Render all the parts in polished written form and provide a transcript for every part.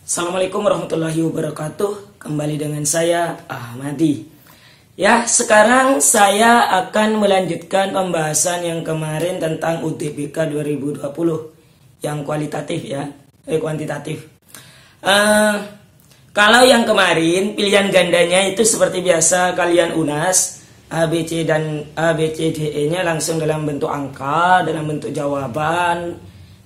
Assalamualaikum warahmatullahi wabarakatuh. Kembali dengan saya Ahmadi. Ya, sekarang saya akan melanjutkan pembahasan yang kemarin tentang UTBK 2020 yang kualitatif ya, kuantitatif. Kalau yang kemarin pilihan gandanya itu seperti biasa kalian unas ABC dan ABCDE-nya langsung dalam bentuk angka, dalam bentuk jawaban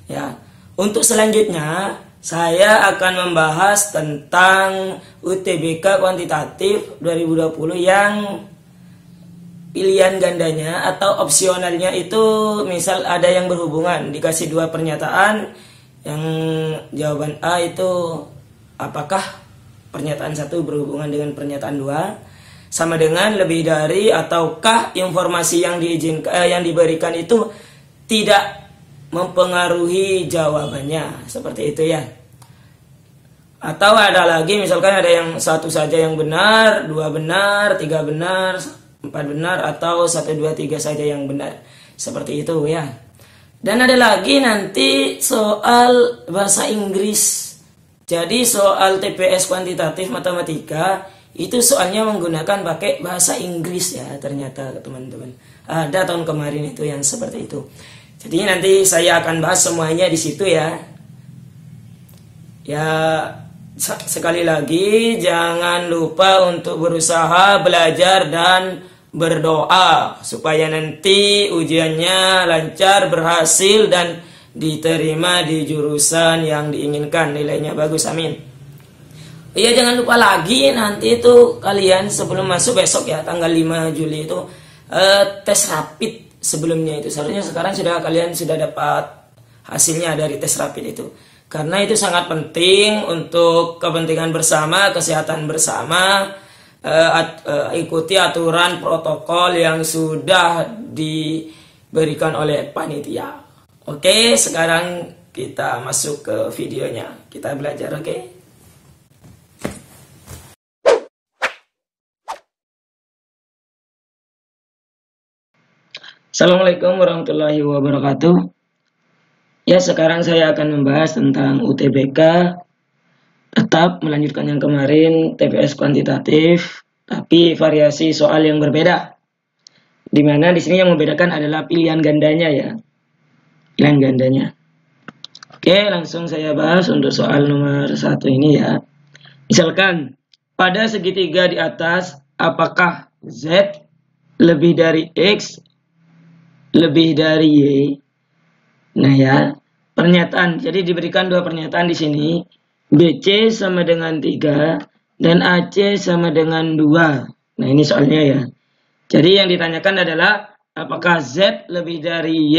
ya. Untuk selanjutnya saya akan membahas tentang UTBK kuantitatif 2020 yang pilihan gandanya atau opsionalnya itu misal ada yang berhubungan, dikasih dua pernyataan, yang jawaban A itu apakah pernyataan satu berhubungan dengan pernyataan dua, sama dengan lebih dari, ataukah informasi yang yang diberikan itu tidak mempengaruhi jawabannya, seperti itu ya. Atau ada lagi misalkan ada yang satu saja yang benar, dua benar, tiga benar, empat benar, atau satu dua tiga saja yang benar, seperti itu ya. Dan ada lagi nanti soal bahasa Inggris. Jadi soal TPS kuantitatif matematika itu soalnya menggunakan pakai bahasa Inggris ya, ternyata teman-teman. Ada tahun kemarin itu yang seperti itu. Jadi nanti saya akan bahas semuanya di situ ya. Ya, sekali lagi jangan lupa untuk berusaha belajar dan berdoa supaya nanti ujiannya lancar, berhasil dan diterima di jurusan yang diinginkan, nilainya bagus, amin. Iya, jangan lupa lagi nanti itu kalian sebelum masuk besok ya tanggal 5 Juli itu tes rapid. Sebelumnya itu seharusnya sekarang kalian sudah dapat hasilnya dari tes rapid itu, karena itu sangat penting untuk kepentingan bersama, kesehatan bersama. Ikuti aturan protokol yang sudah diberikan oleh panitia. Oke, sekarang kita masuk ke videonya, kita belajar. Oke. Assalamualaikum warahmatullahi wabarakatuh. Ya, sekarang saya akan membahas tentang UTBK, tetap melanjutkan yang kemarin TPS kuantitatif, tapi variasi soal yang berbeda. Dimana di sini yang membedakan adalah pilihan gandanya ya, pilihan gandanya. Oke, langsung saya bahas untuk soal nomor 1 ini ya. Misalkan pada segitiga di atas, apakah Z lebih dari X lebih dari Y? Nah ya, pernyataan. Jadi diberikan dua pernyataan di sini. BC sama dengan 3 dan AC sama dengan 2. Nah, ini soalnya ya. Jadi yang ditanyakan adalah apakah Z lebih dari Y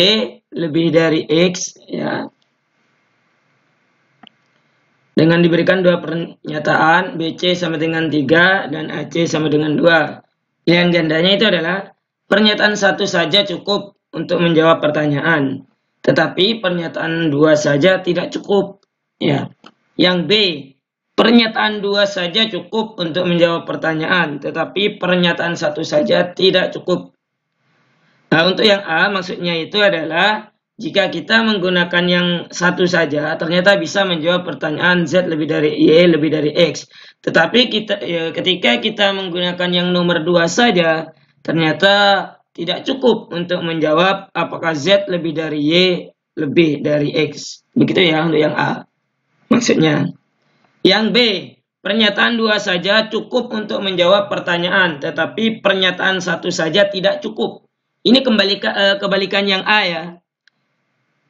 lebih dari X ya. Dengan diberikan dua pernyataan, BC sama dengan 3 dan AC sama dengan 2. Pilihan gandanya itu adalah pernyataan satu saja cukup untuk menjawab pertanyaan, tetapi pernyataan 2 saja tidak cukup ya. Yang B, pernyataan 2 saja cukup untuk menjawab pertanyaan, tetapi pernyataan 1 saja tidak cukup. Nah, untuk yang A maksudnya itu adalah jika kita menggunakan yang satu saja ternyata bisa menjawab pertanyaan Z lebih dari Y lebih dari X, tetapi ketika kita menggunakan yang nomor 2 saja ternyata tidak cukup untuk menjawab apakah Z lebih dari Y lebih dari X. Begitu ya untuk yang A maksudnya. Yang B, pernyataan 2 saja cukup untuk menjawab pertanyaan, tetapi pernyataan 1 saja tidak cukup. Ini kebalikan yang A ya.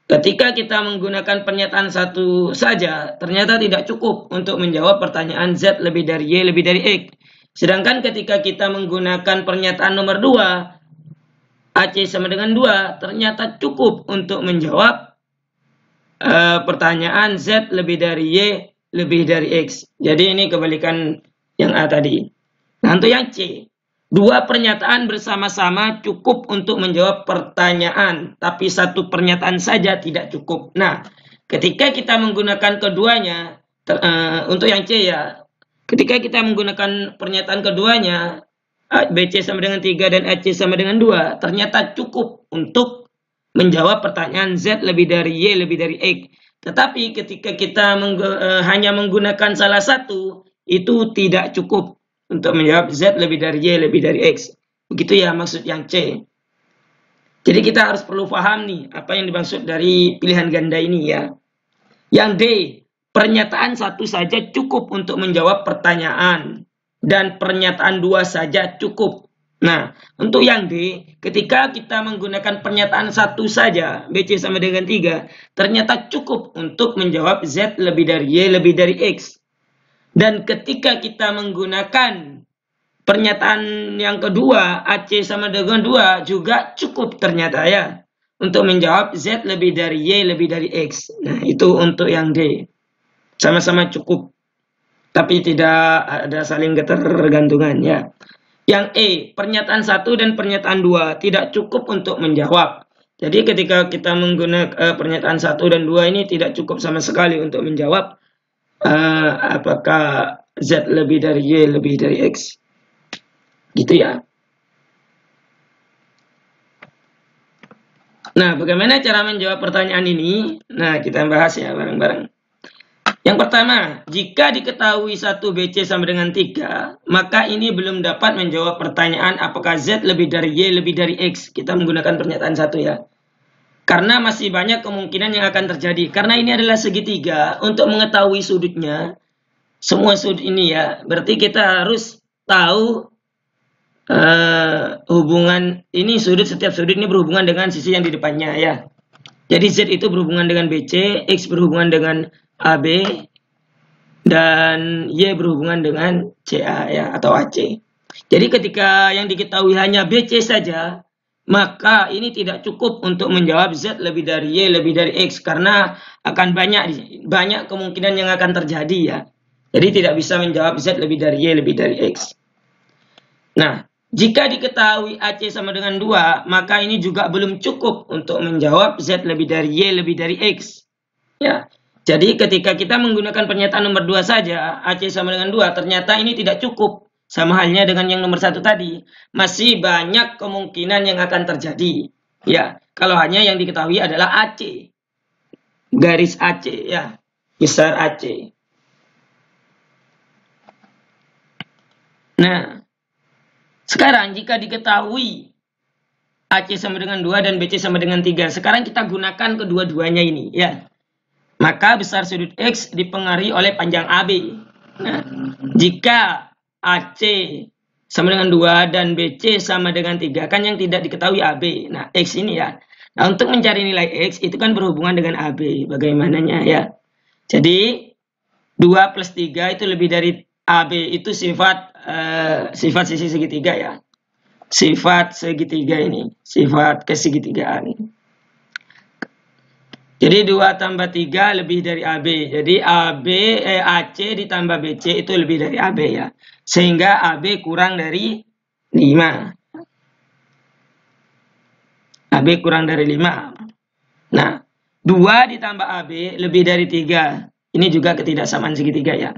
Ketika kita menggunakan pernyataan 1 saja, ternyata tidak cukup untuk menjawab pertanyaan Z lebih dari Y lebih dari X. Sedangkan ketika kita menggunakan pernyataan nomor 2, AC sama dengan 2, ternyata cukup untuk menjawab pertanyaan Z lebih dari Y lebih dari X. Jadi ini kebalikan yang A tadi. Nah, untuk yang C, dua pernyataan bersama-sama cukup untuk menjawab pertanyaan, tapi satu pernyataan saja tidak cukup. Nah, ketika kita menggunakan keduanya, untuk yang C ya, ketika kita menggunakan pernyataan keduanya, BC sama dengan 3 dan AC sama dengan 2, ternyata cukup untuk menjawab pertanyaan Z lebih dari Y lebih dari X. Tetapi ketika kita hanya menggunakan salah satu, itu tidak cukup untuk menjawab Z lebih dari Y lebih dari X. Begitu ya maksud yang C. Jadi kita harus perlu paham nih apa yang dimaksud dari pilihan ganda ini ya. Yang D, pernyataan satu saja cukup untuk menjawab pertanyaan. Dan pernyataan dua saja cukup. Nah, untuk yang D, ketika kita menggunakan pernyataan satu saja, BC sama dengan 3, ternyata cukup untuk menjawab Z lebih dari Y lebih dari X. Dan ketika kita menggunakan pernyataan yang kedua, AC sama dengan 2, juga cukup ternyata ya, untuk menjawab Z lebih dari Y lebih dari X. Nah, itu untuk yang D. Sama-sama cukup, tapi tidak ada saling ketergantungan ya. Yang E, pernyataan 1 dan pernyataan 2 tidak cukup untuk menjawab. Jadi ketika kita menggunakan pernyataan 1 dan 2 ini tidak cukup sama sekali untuk menjawab apakah Z lebih dari Y lebih dari X. Gitu ya. Nah, bagaimana cara menjawab pertanyaan ini? Nah, kita bahas ya bareng-bareng. Yang pertama, jika diketahui 1 BC sama dengan 3, maka ini belum dapat menjawab pertanyaan apakah Z lebih dari Y lebih dari X. Kita menggunakan pernyataan 1 ya. Karena masih banyak kemungkinan yang akan terjadi. Karena ini adalah segitiga, untuk mengetahui sudutnya, semua sudut ini ya, berarti kita harus tahu hubungan ini, setiap sudut ini berhubungan dengan sisi yang di depannya ya. Jadi Z itu berhubungan dengan BC, X berhubungan dengan AB, dan Y berhubungan dengan CA ya, atau AC. Jadi ketika yang diketahui hanya BC saja, maka ini tidak cukup untuk menjawab Z lebih dari Y lebih dari X, karena akan banyak kemungkinan yang akan terjadi ya. Jadi tidak bisa menjawab Z lebih dari Y lebih dari X. Nah, jika diketahui AC sama dengan 2, maka ini juga belum cukup untuk menjawab Z lebih dari Y lebih dari X. Ya. Jadi ketika kita menggunakan pernyataan nomor 2 saja, AC sama dengan 2, ternyata ini tidak cukup. Sama halnya dengan yang nomor 1 tadi. Masih banyak kemungkinan yang akan terjadi. Ya, kalau hanya yang diketahui adalah AC. Garis AC ya, besar AC. Nah, sekarang jika diketahui AC sama dengan 2 dan BC sama dengan 3, sekarang kita gunakan kedua-duanya ini ya. Maka besar sudut X dipengaruhi oleh panjang AB. Nah, jika AC sama dengan 2 dan BC sama dengan 3, kan yang tidak diketahui AB. Nah, X ini ya. Nah, untuk mencari nilai X itu kan berhubungan dengan AB. Bagaimananya ya. Jadi, 2 plus 3 itu lebih dari AB. Itu sifat sisi segitiga ya. Sifat segitiga ini. Sifat kesegitigaan. Jadi 2 tambah 3 lebih dari AB. Jadi AC ditambah BC itu lebih dari AB ya. Sehingga AB kurang dari 5. AB kurang dari 5. Nah, 2 ditambah AB lebih dari 3. Ini juga ketidaksamaan segitiga ya.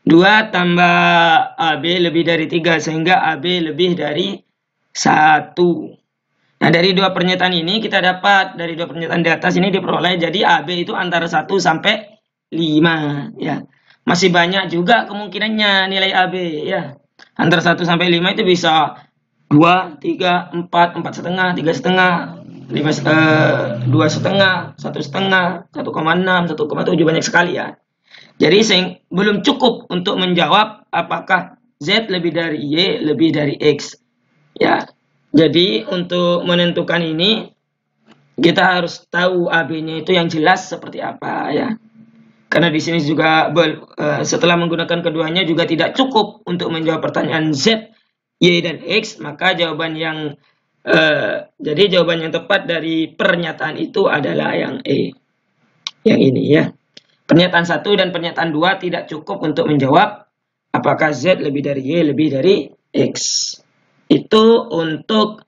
2 tambah AB lebih dari 3. Sehingga AB lebih dari 1. Nah, dari dua pernyataan ini kita dapat, dari dua pernyataan di atas ini diperoleh, jadi AB itu antara 1 sampai 5 ya. Masih banyak juga kemungkinannya nilai AB ya. Antara 1 sampai 5 itu bisa 2, 3, 4, 4,5, 3,5, 2,5, 1,5, 1,6, 1,7, banyak sekali ya. Jadi belum cukup untuk menjawab apakah Z lebih dari Y lebih dari X ya. Jadi untuk menentukan ini kita harus tahu AB-nya itu yang jelas seperti apa ya. Karena di sini juga setelah menggunakan keduanya juga tidak cukup untuk menjawab pertanyaan Z, Y dan X, maka jawaban yang jadi jawaban yang tepat dari pernyataan itu adalah yang E. Yang ini ya. Pernyataan 1 dan pernyataan 2 tidak cukup untuk menjawab apakah Z lebih dari Y lebih dari X. Itu untuk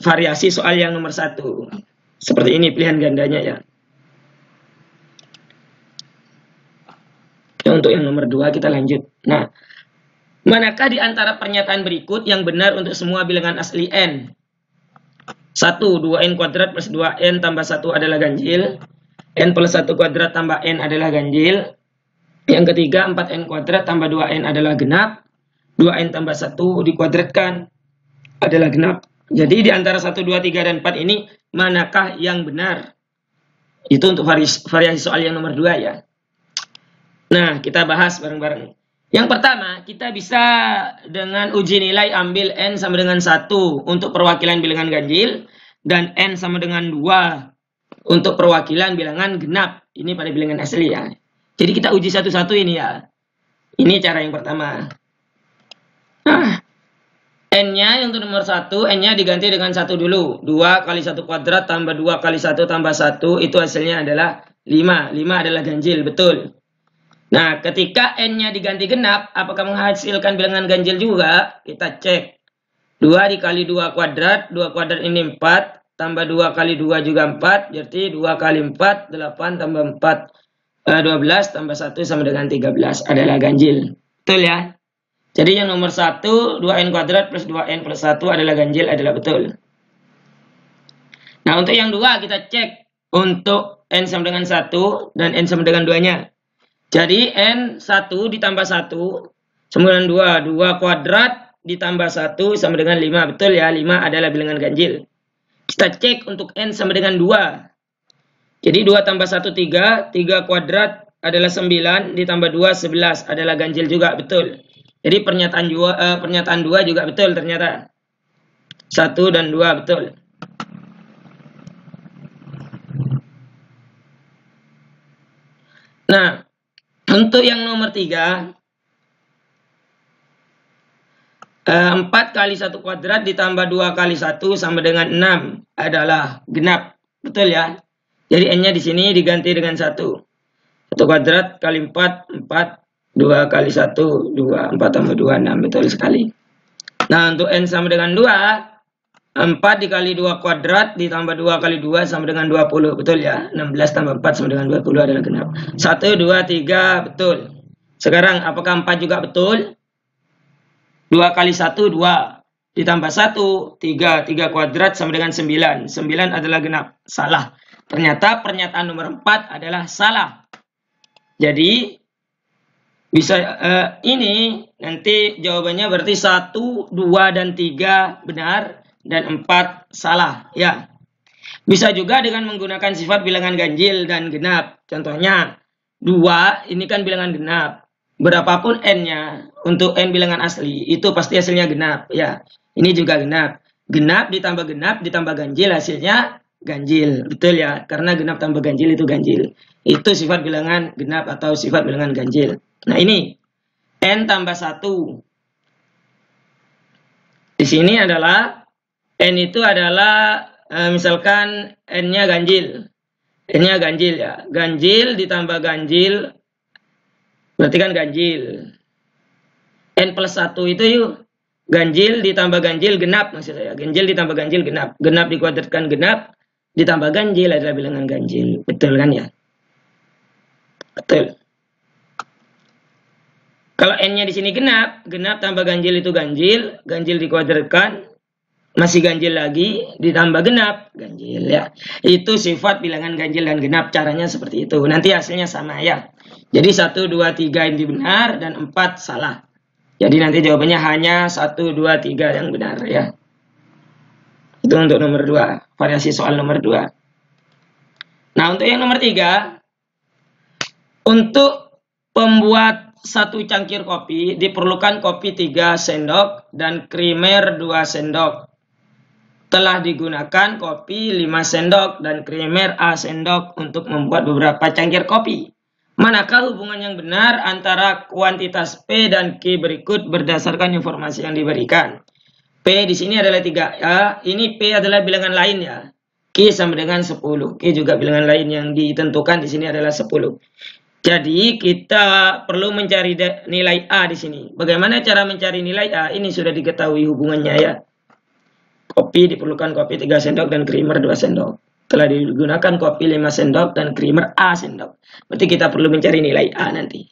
variasi soal yang nomor 1. Seperti ini pilihan gandanya ya. Untuk yang nomor 2 kita lanjut. Nah, manakah di antara pernyataan berikut yang benar untuk semua bilangan asli N? 1, 2n kuadrat plus 2n tambah 1 adalah ganjil. N plus 1 kuadrat tambah n adalah ganjil. Yang ketiga, 4n kuadrat tambah 2n adalah genap. 2n tambah 1 dikuadratkan adalah genap. Jadi di antara 1, 2, 3, dan 4 ini manakah yang benar? Itu untuk variasi soal yang nomor 2 ya. Nah, kita bahas bareng-bareng. Yang pertama, kita bisa dengan uji nilai ambil n sama dengan 1 untuk perwakilan bilangan ganjil dan n sama dengan 2 untuk perwakilan bilangan genap. Ini pada bilangan asli ya. Jadi kita uji satu-satu ini ya. Ini cara yang pertama. Nah, n-nya untuk nomor 1, n-nya diganti dengan 1 dulu. 2 kali 1 kuadrat tambah 2 kali 1 tambah 1, itu hasilnya adalah 5. 5 adalah ganjil, betul. Nah, ketika n-nya diganti genap, apakah menghasilkan bilangan ganjil juga? Kita cek. 2 dikali 2 kuadrat, 2 kuadrat ini 4. Tambah 2 kali 2 juga 4, jadi 2 kali 4, 8 tambah 4, 12 tambah 1 sama dengan 13 adalah ganjil. Betul ya? Jadi yang nomor 1, 2n kuadrat plus 2n plus 1 adalah ganjil, adalah betul. Nah, untuk yang 2 kita cek untuk n sama dengan 1 dan n sama dengan 2-nya. Jadi n 1 ditambah 1 sama dengan 2. 2 kuadrat ditambah 1 sama dengan 5. Betul ya, 5 adalah bilangan ganjil. Kita cek untuk n sama dengan 2. Jadi 2 tambah 1, 3. 3 kuadrat adalah 9. Ditambah 2, 11. Adalah ganjil juga, betul. Jadi pernyataan 2 juga betul ternyata. 1 dan 2 betul. Nah, untuk yang nomor 3. 4 kali 1 kuadrat ditambah 2 kali 1 sama dengan 6 adalah genap. Betul ya? Jadi n-nya di sini diganti dengan 1. 1 kuadrat kali 4, 4. 2 kali 1, 2. 4 tambah 2, 6. Betul sekali. Nah, untuk n sama dengan 2. 4 dikali 2 kuadrat ditambah 2 kali 2 sama dengan 20. Betul ya? 16 tambah 4 sama dengan 20 adalah genap. 1, 2, 3. Betul. Sekarang apakah 4 juga betul? 2 kali 1, 2. Ditambah 1, 3. 3 kuadrat sama dengan 9. 9 adalah genap. Salah. Ternyata pernyataan nomor 4 adalah salah. Jadi, bisa ini nanti jawabannya berarti 1, 2, dan 3 benar. Dan 4 salah. Ya. Bisa juga dengan menggunakan sifat bilangan ganjil dan genap. Contohnya, 2 ini kan bilangan genap. Berapapun n-nya untuk n bilangan asli itu pasti hasilnya genap ya. Ini juga genap. Genap ditambah ganjil hasilnya ganjil. Betul ya? Karena genap tambah ganjil itu ganjil. Itu sifat bilangan genap atau sifat bilangan ganjil. Nah, ini n tambah 1. Di sini adalah n itu adalah misalkan n-nya ganjil. N-nya ganjil ya. Ganjil ditambah ganjil berarti kan ganjil. N plus 1 itu yuk. Ganjil ditambah ganjil genap maksudnya. Ganjil ditambah ganjil genap. Genap dikuadratkan genap. Ditambah ganjil adalah bilangan ganjil. Betul kan ya? Betul. Kalau n-nya di sini genap. Genap tambah ganjil itu ganjil. Ganjil dikuadratkan. Masih ganjil lagi. Ditambah genap. Ganjil ya. Itu sifat bilangan ganjil dan genap. Caranya seperti itu. Nanti hasilnya sama ya. Jadi 1, 2, 3 ini benar dan 4 salah. Jadi nanti jawabannya hanya 1, 2, 3 yang benar ya. Itu untuk nomor 2. Variasi soal nomor 2. Nah, untuk yang nomor 3. Untuk pembuat 1 cangkir kopi diperlukan kopi 3 sendok dan krimer 2 sendok. Telah digunakan kopi 5 sendok dan krimer A sendok untuk membuat beberapa cangkir kopi. Manakah hubungan yang benar antara kuantitas P dan Q berikut berdasarkan informasi yang diberikan? P di sini adalah 3 ya. Ini P adalah bilangan lain ya. Q sama dengan 10. Q juga bilangan lain yang ditentukan di sini adalah 10. Jadi kita perlu mencari nilai A di sini. Bagaimana cara mencari nilai A? Ini sudah diketahui hubungannya ya. Kopi diperlukan kopi 3 sendok dan krimer 2 sendok. Telah digunakan kopi 5 sendok dan krimer A sendok. Berarti kita perlu mencari nilai A nanti.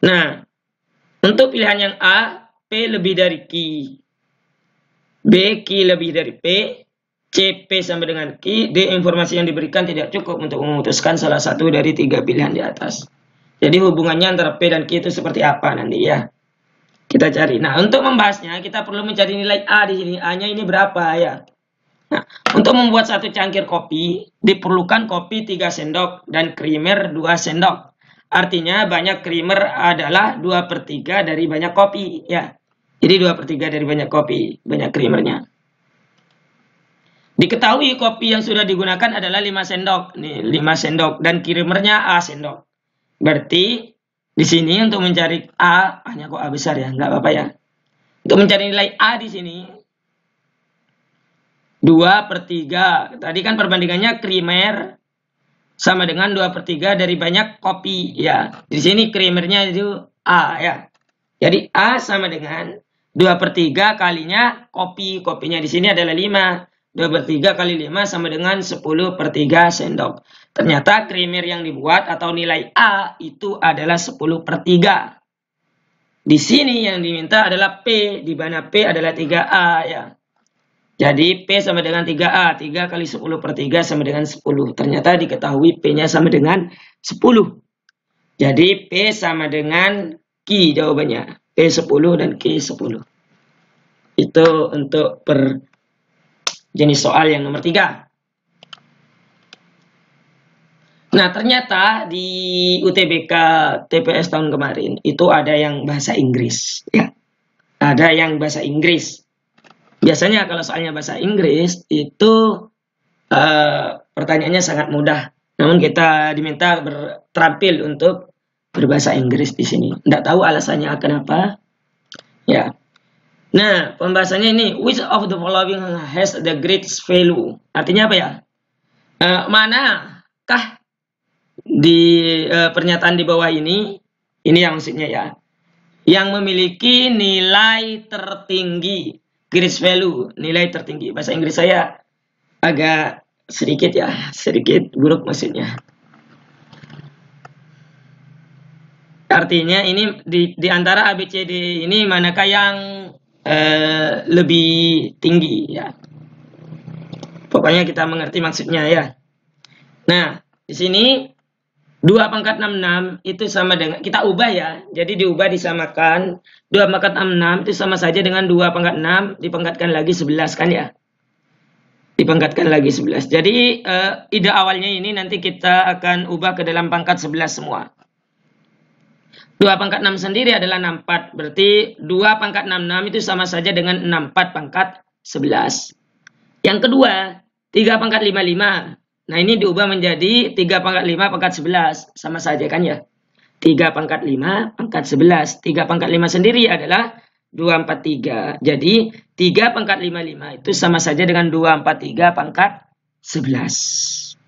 Nah, untuk pilihan yang A, P lebih dari Q. B, Q lebih dari P. C, P sama dengan Q, D, informasi yang diberikan tidak cukup untuk memutuskan salah satu dari 3 pilihan di atas. Jadi hubungannya antara P dan Q itu seperti apa nanti ya? Kita cari. Nah, untuk membahasnya kita perlu mencari nilai A di sini. A-nya ini berapa ya? Nah, untuk membuat satu cangkir kopi diperlukan kopi 3 sendok dan krimer 2 sendok. Artinya banyak krimer adalah 2/3 dari banyak kopi ya. Jadi 2/3 dari banyak kopi, banyak krimernya. Diketahui kopi yang sudah digunakan adalah 5 sendok. Nih, 5 sendok dan krimernya A sendok. Berarti di sini untuk mencari A, hanya kok A besar ya, nggak apa-apa ya. Untuk mencari nilai A di sini 2/3. Tadi kan perbandingannya krimer sama dengan 2/3 dari banyak kopi ya. Di sini krimernya itu A ya. Jadi A sama dengan 2/3 kalinya kopi. Kopinya di sini adalah 5. 2/3 kali 5 sama dengan 10/3 sendok. Ternyata krimer yang dibuat atau nilai A itu adalah 10/3. Di sini yang diminta adalah P, di mana P adalah 3A ya. Jadi P sama dengan 3A, 3 kali 10/3 sama dengan 10. Ternyata diketahui P-nya sama dengan 10. Jadi P sama dengan Q jawabannya. P10 dan Q10. Itu untuk jenis soal yang nomor 3. Nah, ternyata di UTBK TPS tahun kemarin itu ada yang bahasa Inggris ya. Ada yang bahasa Inggris. Biasanya kalau soalnya bahasa Inggris itu pertanyaannya sangat mudah. Namun kita diminta terampil untuk berbahasa Inggris di sini. Tidak tahu alasannya kenapa. Ya. Nah, pembahasannya ini, which of the following has the greatest value? Artinya apa ya? Manakah di pernyataan di bawah ini yang maksudnya ya, yang memiliki nilai tertinggi, greatest value, nilai tertinggi. Bahasa Inggris saya agak sedikit buruk maksudnya. Artinya ini di antara ABCD ini manakah yang lebih tinggi ya. Pokoknya kita mengerti maksudnya ya. Nah, di sini 2/66 itu sama dengan, kita ubah ya. Jadi diubah disamakan. 2/66 itu sama saja dengan 2/6 dipangkatkan lagi 11 kan ya. Dipangkatkan lagi 11. Jadi ide awalnya ini nanti kita akan ubah ke dalam pangkat 11 semua. 2/6 sendiri adalah 64. Berarti 2/66 itu sama saja dengan 64 pangkat 11. Yang kedua, 3/55. Nah, ini diubah menjadi 3/5 pangkat 11. Sama saja kan ya. 3/5 pangkat 11. 3/5 sendiri adalah 2/3. Jadi 3/55 itu sama saja dengan 2/3 pangkat 11.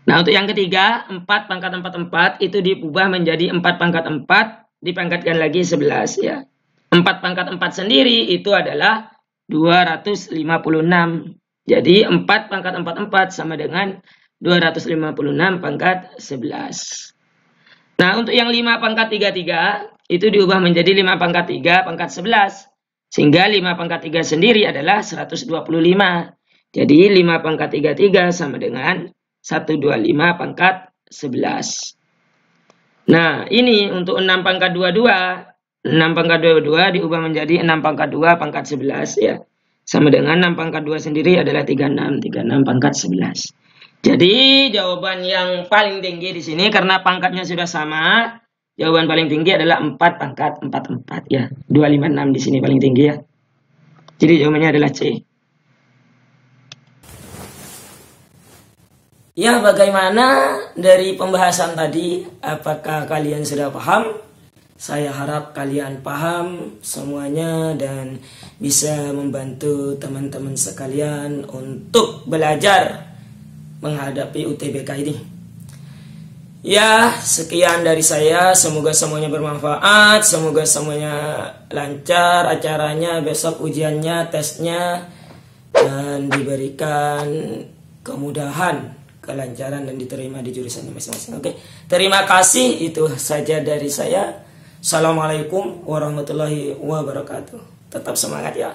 Nah, untuk yang ketiga, 4/4 itu diubah menjadi 4/4 dipangkatkan lagi 11 ya. 4/4 sendiri itu adalah 256. Jadi 4/4 sama dengan 256 pangkat 11. Nah, untuk yang 5/33 itu diubah menjadi 5/3 pangkat 11. Sehingga 5/3 sendiri adalah 125. Jadi 5/33 sama dengan 125 pangkat 11. Nah, ini untuk 6/22. 6/22 diubah menjadi 6/2 pangkat 11 ya. Sama dengan 6/2 sendiri adalah 36. 36 pangkat 11. Jadi jawaban yang paling tinggi di sini karena pangkatnya sudah sama. Jawaban paling tinggi adalah 4/44 ya. 256 di sini paling tinggi ya. Jadi jawabannya adalah C. Ya, bagaimana dari pembahasan tadi? Apakah kalian sudah paham? Saya harap kalian paham semuanya dan bisa membantu teman-teman sekalian untuk belajar menghadapi UTBK ini. Ya, sekian dari saya. Semoga semuanya bermanfaat. Semoga semuanya lancar acaranya, besok ujiannya, tesnya, dan diberikan kemudahan, kelancaran, dan diterima di jurusannya masing-masing. Oke, terima kasih. Itu saja dari saya. Assalamualaikum warahmatullahi wabarakatuh. Tetap semangat ya.